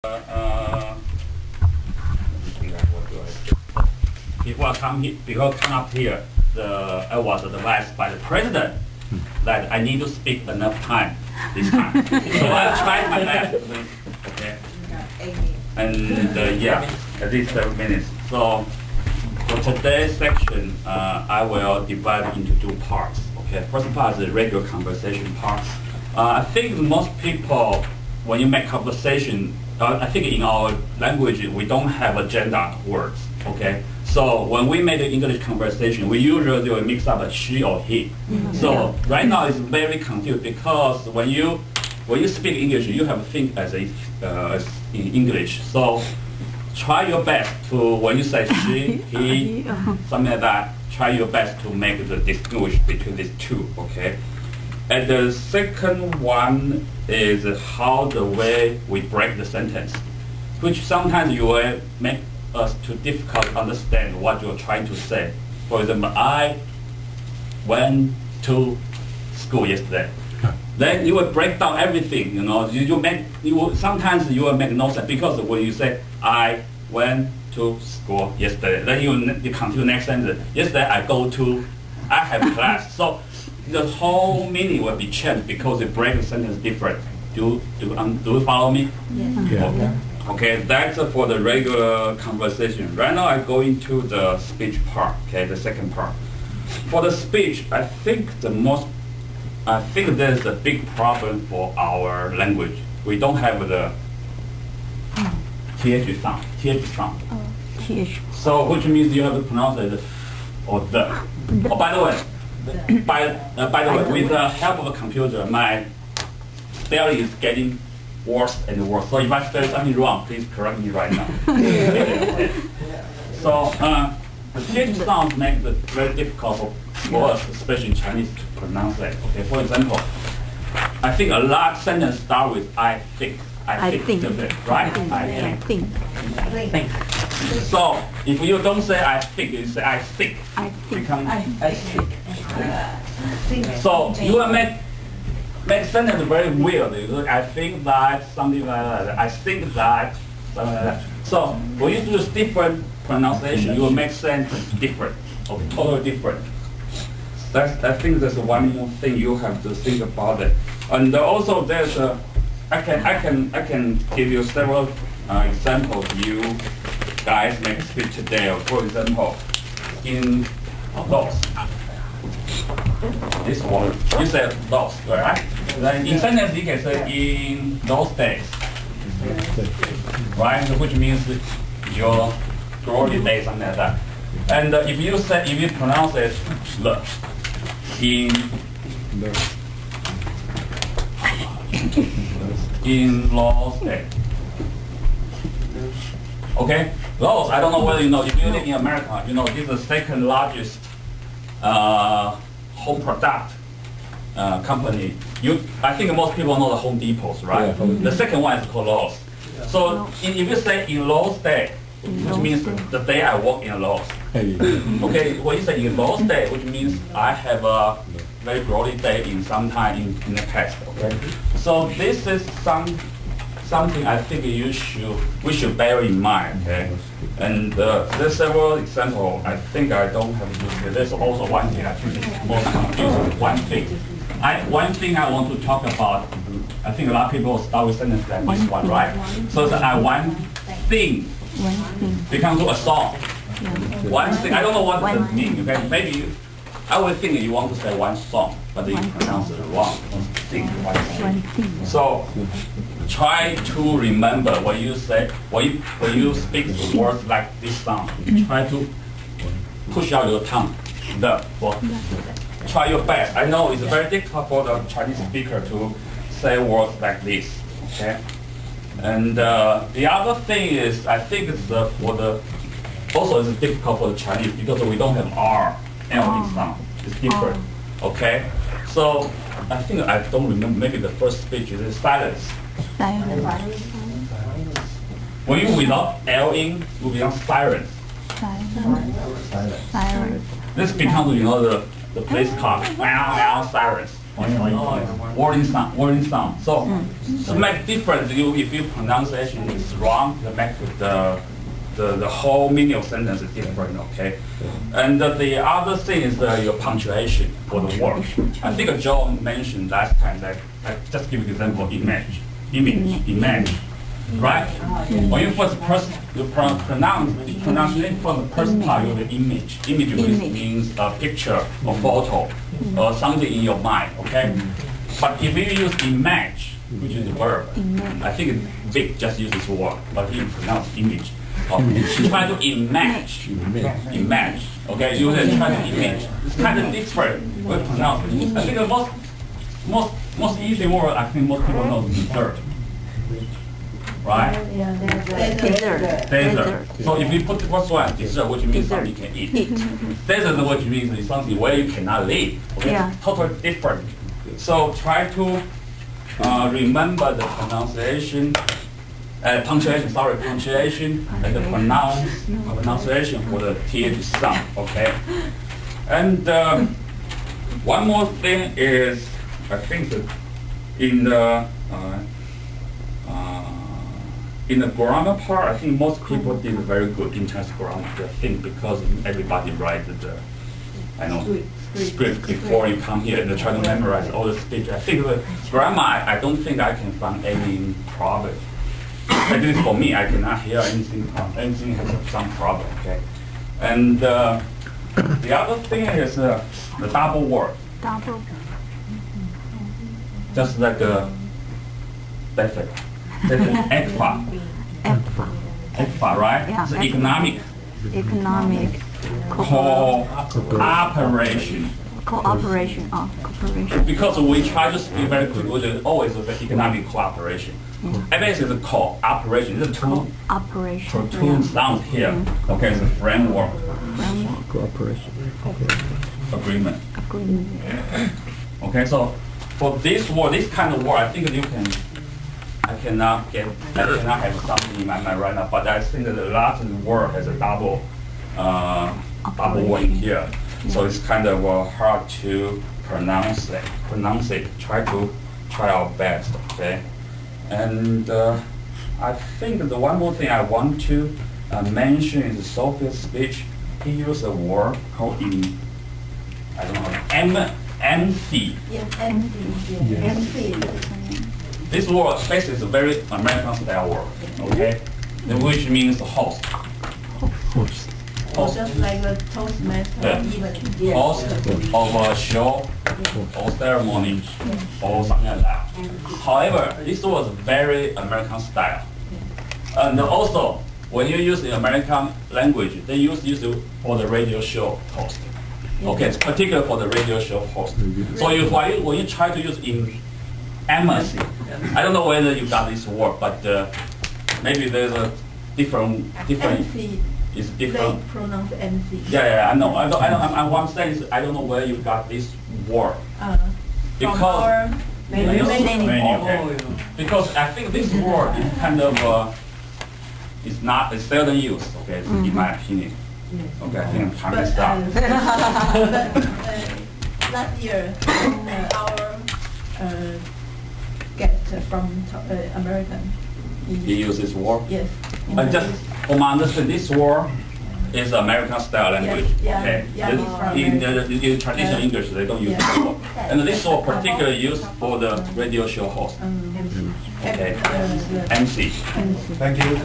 Before come up here, I was advised by the president that I need to speak enough time this time. So I tried my best. Okay. And yeah, at least 7 minutes. So for today's section, I will divide into two parts. Okay. First part is the regular conversation part. I think most people, when you make conversation, I think in our language we don't have agenda words. Okay. So when we make an English conversation, we usually will mix up a she or he. So right now it's very confused because when you speak English, you have to think as in English. So try your best to, when you say she, he, something like that, try your best to make the distinguish between these two. Okay. And the second one is how the way we break the sentence, which sometimes you will make us too difficult to understand what you're trying to say. For example, I went to school yesterday. Then you will break down everything. You know, sometimes you will make no sense because when you say I went to school yesterday, then you continue next sentence. Yesterday I have class. So the whole meaning will be changed because you break the sentence different. Do you follow me? Yeah. Okay, that's for the regular conversation. Right now I go into the speech part, okay, the second part. For the speech, I think there's a big problem for our language. We don't have the th sound. TH. So which means you have to pronounce it or the. Oh, by the way, with the help of a computer, my spelling is getting worse and worse. So if I spell something wrong, please correct me right now. So the th sound makes it very difficult for us, especially in Chinese, to pronounce it. Okay, for example, I think a lot of sentences start with I think. I think. Right? I think. So if you don't say I think, you say I think. I think. So you will make sentence very weird. I think that, something like that. I think that, something like that. So when you do different pronunciation, you will make sentence different, or totally different. I think that's one more thing you have to think about it. And also there's I can give you several examples you guys make speech today. For example, in those. This one, you said those, right? Then in sentence you can say in those days, right? Which means your glory days, something like that. And if you pronounce it in those days. Okay, those, I don't know whether you know, if you live in America, you know this is the second largest home product company. I think most people know the Home Depots, right? Yeah, the second one is called Lowe's. So if you say in Lowe's day, which means the day I work in Lowe's. Okay, when you say in Lowe's day, which means I have a very glory day in some time in the past. Okay, so this is something I think we should bear in mind. Okay, and there's several examples. I think I don't have to use here. There's also one thing I think is more confusing. One thing I want to talk about. I think a lot of people start with sentence like this one, right? So I one thing becomes a song. One thing. I don't know what that means. Okay, maybe I would think you want to say one song, but you pronounce it wrong. One thing. So try to remember when you speak the words like this sound. Try to push out your tongue. Try your best. I know it's very difficult for the Chinese speaker to say words like this. Okay. And the other thing is, I think it's also it's difficult for the Chinese because we don't have R, L sound. It's different. Okay. So I think I don't remember. Maybe the first speech is silence. When you without L in, you become silence. This becomes the police car. Wow, silence. wording sound. So to make difference, if your pronunciation is wrong, to make the whole meaning of sentence is different, okay? And the other thing is your punctuation for the word. I think Joe mentioned last time that, I just give you an example, image, right? When you first pronunciation for the first part, you have image. Image means a picture, a photo, or something in your mind, okay? But if you use image, which is a verb, I think Vic just uses this word, but he pronounced image. Try to image, okay? You try to image. It's kind of different when you pronounce it. I think the most easy word, I think most people know is dessert. Right? Dessert. So if you put the first one, dessert, which means something you can eat. Desert, which means is something where you cannot live. Okay? Yeah. Totally different. So try to remember the punctuation, and the pronunciation for the TH sound. Okay? And one more thing is, I think that in the grammar part, I think most people did very good in terms of grammar. I think because everybody writes the, script before you come here and they try to memorize all the speech. I think the grammar, I don't think I can find any problem. At least for me, I cannot hear anything has some problem. Okay, and the other thing is the double word. Just like basic ECFA, right? Yeah, it's economic cooperation. Cooperation. Because we try to speak very quickly, there's always the economic cooperation. Everything is cooperation. There's two sounds here. Okay, it's a framework. Cooperation. Agreement. Okay, so for this word, this kind of word, I think I cannot have something in my mind right now, but I think that the last word has a double word here. So it's kind of hard to pronounce it. Try our best, okay? And I think the one more thing I want to mention is Sophia's speech. He used a word called MC. MC. This word basically is a very American style word, okay? Which means host. Just like the Toastmaster, even. Host of a show or ceremony or something like that. However, this was very American style. And also, when you use the American language, they use it for the radio show host. Okay, it's particular for the radio show host. So when you try to use in MC, I don't know whether you got this word, but maybe there's a different. MC. It's different. They pronounce MC. Yeah, I know. What I'm saying is I don't know where you got this word. From our menu. Okay. Because I think this word is kind of it's seldom used. Okay, in my opinion. Okay, I think I'm trying to stop. Last year, our guest from American. He used this word. Yes. Just for my understanding, this word is American style language. Okay. In the traditional English, they don't use this word. And this word particularly used for the radio show host. MC. Okay. MC. Thank you.